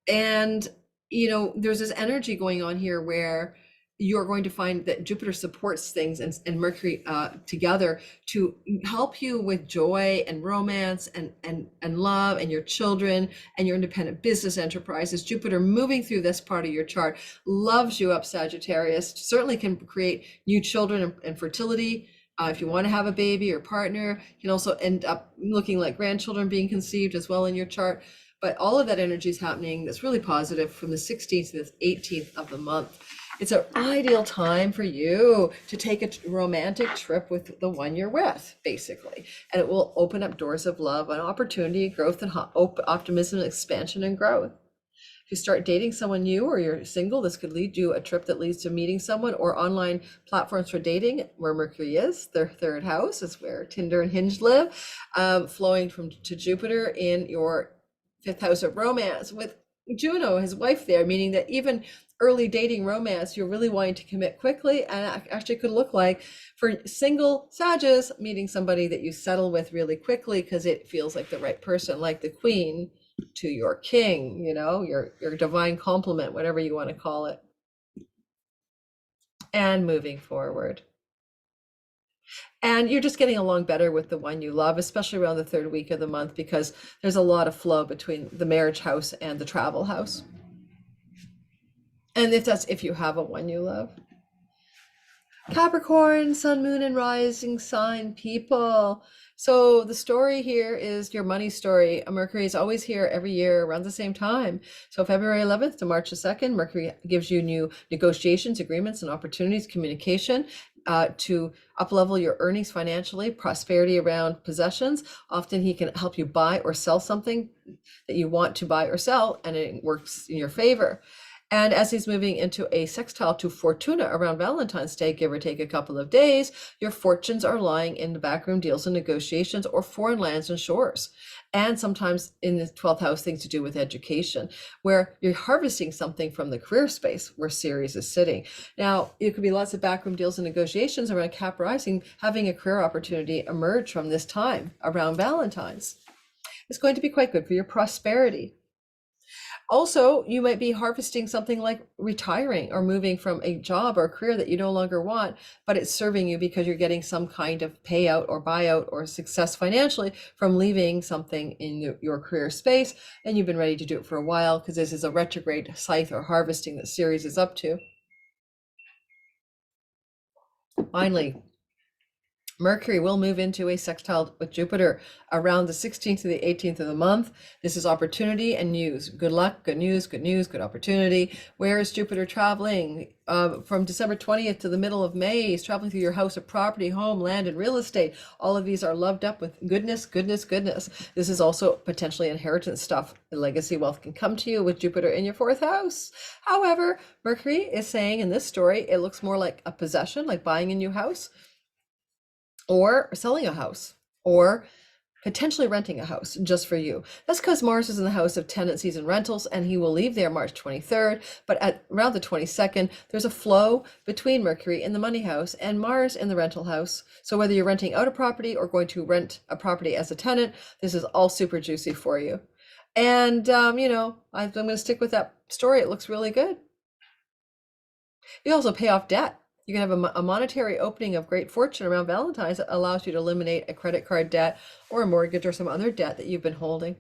And there's this energy going on here where you're going to find that Jupiter supports things and Mercury together to help you with joy and romance and love and your children and your independent business enterprises. Jupiter moving through this part of your chart loves you up, Sagittarius. Certainly can create new children and fertility. If you want to have a baby or partner, you can also end up looking like grandchildren being conceived as well in your chart. But all of that energy is happening. That's really positive from the 16th to the 18th of the month. It's an ideal time for you to take a romantic trip with the one you're with, basically. And it will open up doors of love and opportunity, growth, and optimism, expansion, and growth. If you start dating someone new or you're single, this could lead you a trip that leads to meeting someone, or online platforms for dating where Mercury is. Their third house is where Tinder and Hinge live, flowing to Jupiter in your fifth house of romance with Juno, his wife there, meaning that even early dating romance, you're really wanting to commit quickly, and actually could look like for single Sagittarius meeting somebody that you settle with really quickly because it feels like the right person, like the queen to your king, your divine complement, whatever you want to call it. And moving forward. And you're just getting along better with the one you love, especially around the third week of the month, because there's a lot of flow between the marriage house and the travel house. And if you have a one you love. Capricorn, sun, moon, and rising sign people. So the story here is your money story. Mercury is always here every year around the same time. So February 11th to March the 2nd, Mercury gives you new negotiations, agreements, and opportunities, communication to up-level your earnings financially, prosperity around possessions. Often he can help you buy or sell something that you want to buy or sell, and it works in your favor. And as he's moving into a sextile to Fortuna around Valentine's Day, give or take a couple of days, your fortunes are lying in the backroom deals and negotiations or foreign lands and shores. And sometimes in the 12th house, things to do with education, where you're harvesting something from the career space where Ceres is sitting. Now, it could be lots of backroom deals and negotiations around Cap Rising, having a career opportunity emerge from this time around Valentine's. It's going to be quite good for your prosperity. Also, you might be harvesting something like retiring or moving from a job or career that you no longer want, but it's serving you because you're getting some kind of payout or buyout or success financially from leaving something in your career space. And you've been ready to do it for a while because this is a retrograde scythe or harvesting that Ceres is up to. Finally, Mercury will move into a sextile with Jupiter around the 16th to the 18th of the month. This is opportunity and news. Good luck, good news, good opportunity. Where is Jupiter traveling? From December 20th to the middle of May. He's traveling through your house of property, home, land, and real estate. All of these are loved up with goodness. This is also potentially inheritance stuff. The legacy wealth can come to you with Jupiter in your fourth house. However, Mercury is saying in this story, it looks more like a possession, like buying a new house, or selling a house, or potentially renting a house just for you. That's because Mars is in the house of tenancies and rentals, and he will leave there March 23rd. But at around the 22nd, there's a flow between Mercury in the money house and Mars in the rental house. So whether you're renting out a property or going to rent a property as a tenant, this is all super juicy for you. And, I'm going to stick with that story. It looks really good. You also pay off debt. You can have a monetary opening of great fortune around Valentine's that allows you to eliminate a credit card debt or a mortgage or some other debt that you've been holding.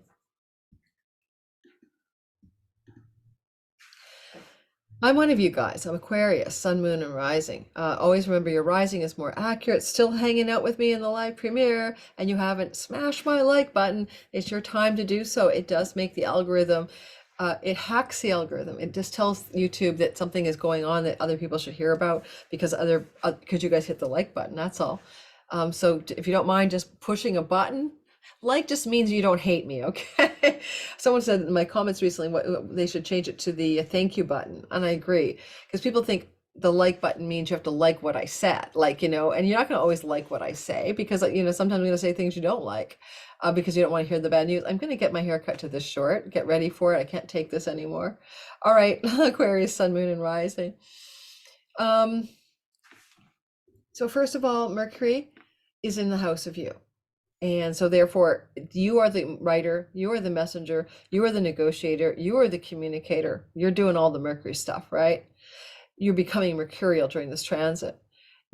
I'm one of you guys. I'm Aquarius, sun, moon, and rising. Always remember your rising is more accurate. Still hanging out with me in the live premiere, and you haven't smashed my like button. It's your time to do so. It does make the algorithm. It hacks the algorithm. It just tells YouTube that something is going on that other people should hear about because you guys hit the like button. That's all. So if you don't mind just pushing a button, like just means you don't hate me, okay? Someone said in my comments recently they should change it to the thank you button, and I agree because people think the like button means you have to like what I said, and you're not going to always like what I say because sometimes I'm going to say things you don't like. Because you don't want to hear the bad news. I'm going to get my hair cut to this short. Get ready for it. I can't take this anymore. All right, Aquarius, sun, moon, and rising. So first of all, Mercury is in the house of you. And so therefore, you are the writer, you are the messenger, you are the negotiator, you are the communicator. You're doing all the Mercury stuff, right? You're becoming mercurial during this transit.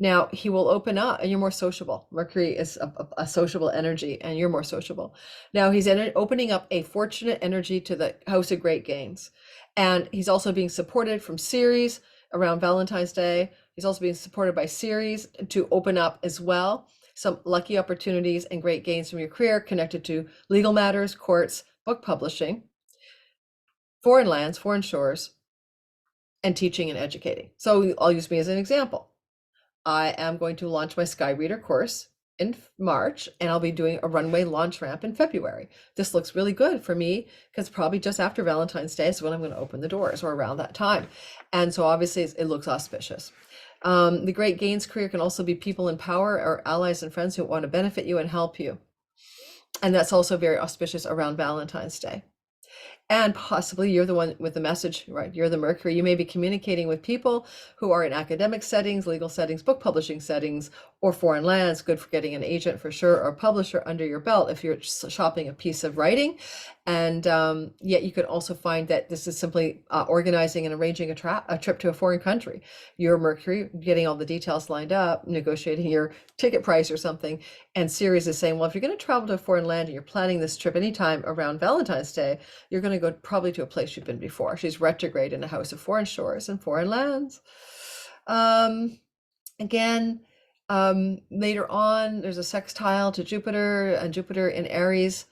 Now he will open up and you're more sociable. Mercury is a sociable energy and you're more sociable. Now he's opening up a fortunate energy to the house of great gains. And he's also being supported from Ceres around Valentine's Day. He's also being supported by Ceres to open up as well some lucky opportunities and great gains from your career connected to legal matters, courts, book publishing, foreign lands, foreign shores, and teaching and educating. So I'll use me as an example. I am going to launch my Sky Reader course in March, and I'll be doing a runway launch ramp in February. This looks really good for me because probably just after Valentine's Day is when I'm going to open the doors, or around that time. And so obviously it looks auspicious. The great gains career can also be people in power or allies and friends who want to benefit you and help you. And that's also very auspicious around Valentine's Day. And possibly you're the one with the message, right? You're the Mercury. You may be communicating with people who are in academic settings, legal settings, book publishing settings, or foreign lands. Good for getting an agent for sure, or a publisher under your belt if you're shopping a piece of writing. And yet you could also find that this is simply organizing and arranging a trip to a foreign country. You're Mercury, getting all the details lined up, negotiating your ticket price or something. And Ceres is saying, well, if you're going to travel to a foreign land and you're planning this trip anytime around Valentine's Day, you're going to go probably to a place you've been before. She's retrograde in a house of foreign shores and foreign lands. Again, later on, there's a sextile to Jupiter and Jupiter in Aries.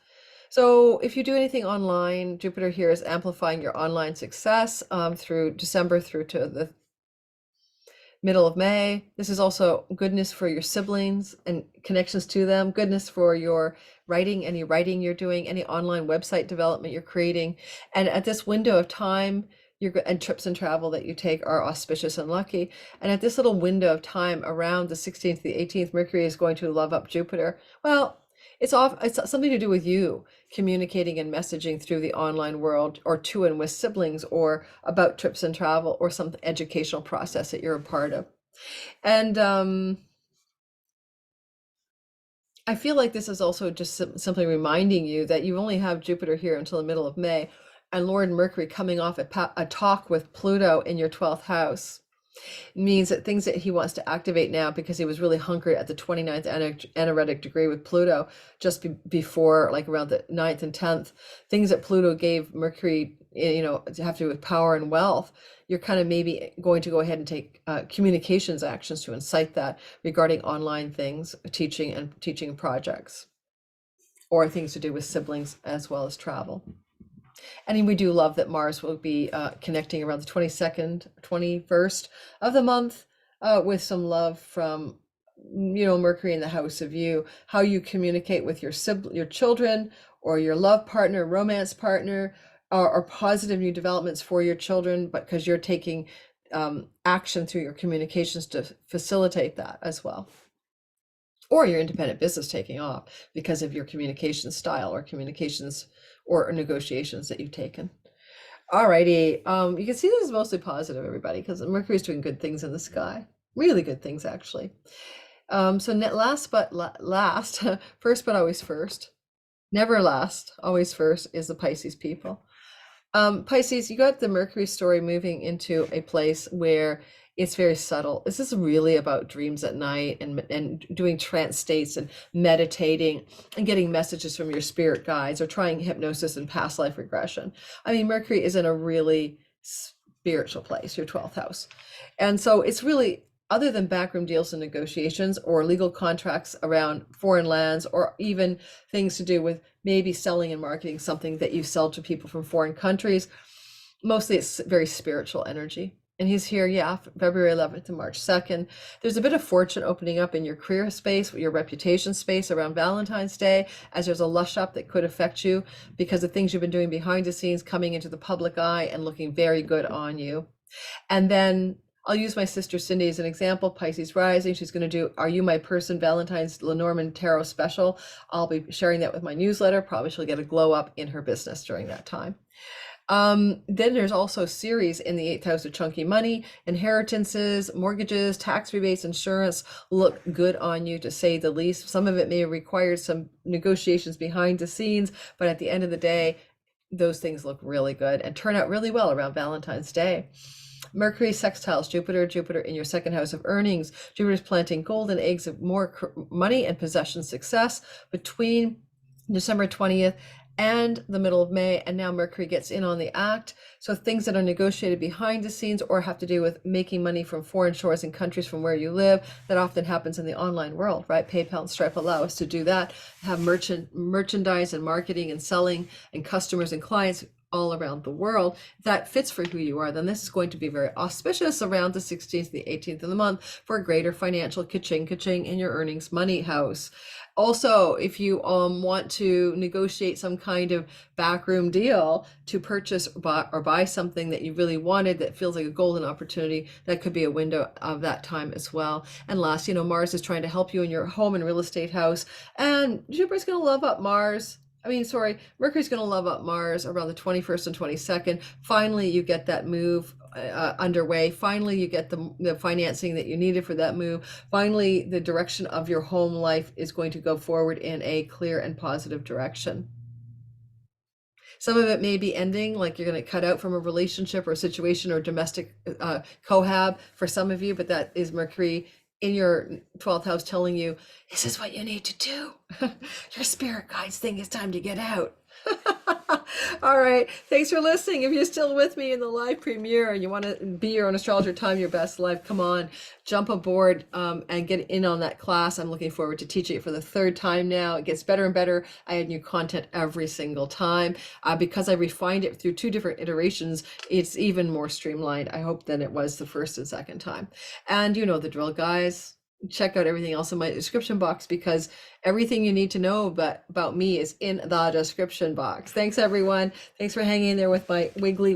So if you do anything online, Jupiter here is amplifying your online success through December through to the middle of May. This is also goodness for your siblings and connections to them, goodness for your writing, any writing you're doing, any online website development you're creating. And at this window of time, and trips and travel that you take are auspicious and lucky. And at this little window of time around the 16th to the 18th, Mercury is going to love up Jupiter. Well, it's something to do with you communicating and messaging through the online world, or to and with siblings, or about trips and travel, or some educational process that you're a part of. And I feel like this is also just simply reminding you that you only have Jupiter here until the middle of May, and Lord Mercury coming off a talk with Pluto in your 12th house means that things that he wants to activate now, because he was really hunkered at the 29th anaretic degree with Pluto just before, like around the 9th and 10th, things that Pluto gave Mercury, to have to do with power and wealth, you're kind of maybe going to go ahead and take communications actions to incite that regarding online things, teaching projects, or things to do with siblings as well as travel. And we do love that Mars will be connecting around the 22nd, 21st of the month with some love from, Mercury in the house of you, how you communicate with your children, or your love partner, romance partner, or positive new developments for your children, but because you're taking action through your communications to facilitate that as well. Or your independent business taking off because of your communication style or communications or negotiations that you've taken. Alrighty, you can see this is mostly positive, everybody, because Mercury's doing good things in the sky. Really good things, actually. First but always first. Never last, always first is the Pisces people. Pisces, you got the Mercury story moving into a place where it's very subtle. This is really about dreams at night and doing trance states and meditating and getting messages from your spirit guides, or trying hypnosis and past life regression. I mean, Mercury is in a really spiritual place, your 12th house. And so it's really, other than backroom deals and negotiations or legal contracts around foreign lands, or even things to do with maybe selling and marketing something that you sell to people from foreign countries, mostly it's very spiritual energy. And he's here, February 11th to March 2nd. There's a bit of fortune opening up in your career space, your reputation space around Valentine's Day, as there's a lush up that could affect you because of things you've been doing behind the scenes coming into the public eye and looking very good on you. And then I'll use my sister Cindy as an example, Pisces rising. She's going to do Are You My Person? Valentine's Lenormand Tarot special. I'll be sharing that with my newsletter. Probably she'll get a glow up in her business during that time. Then there's also Ceres in the 8th house of chunky money, inheritances, mortgages, tax rebates, insurance look good on you, to say the least. Some of it may require some negotiations behind the scenes, but at the end of the day, those things look really good and turn out really well around Valentine's Day. Mercury sextiles Jupiter in your 2nd house of earnings. Jupiter's planting golden eggs of more money and possession success between December 20th and the middle of May, and now Mercury gets in on the act. So things that are negotiated behind the scenes or have to do with making money from foreign shores and countries from where you live, that often happens in the online world, right? PayPal and Stripe allow us to do that, have merchandise and marketing and selling and customers and clients all around the world. If that fits for who you are, then this is going to be very auspicious around the 16th to the 18th of the month for greater financial ka-ching in your earnings money house. Also, if you want to negotiate some kind of backroom deal to purchase or buy something that you really wanted that feels like a golden opportunity, that could be a window of that time as well. And last, Mars is trying to help you in your home and real estate house, and Jupiter's going to love up Mars. Mercury's going to love up Mars around the 21st and 22nd. Finally, you get that move underway. Finally, you get the financing that you needed for that move. Finally, the direction of your home life is going to go forward in a clear and positive direction. Some of it may be ending, like you're going to cut out from a relationship or a situation or domestic cohab for some of you, but that is Mercury in your 12th house telling you, this is what you need to do. Your spirit guides think it's time to get out. All right. Thanks for listening. If you're still with me in the live premiere and you want to be your own astrologer, time your best life, come on, jump aboard and get in on that class. I'm looking forward to teaching it for the third time now. It gets better and better. I add new content every single time. Because I refined it through 2 different iterations, it's even more streamlined, I hope, than it was the first and second time. And you know the drill, guys. Check out everything else in my description box, because everything you need to know about me is in the description box. Thanks, everyone. Thanks for hanging in there with my wiggly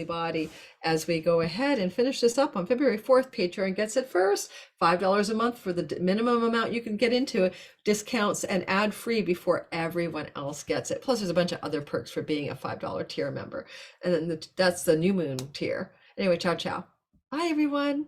body as we go ahead and finish this up on February 4th. Patreon gets it first. $5 a month for the minimum amount you can get into it. Discounts and ad free before everyone else gets it. Plus, there's a bunch of other perks for being a $5 tier member. And then that's the new moon tier. Anyway, ciao, ciao. Bye, everyone.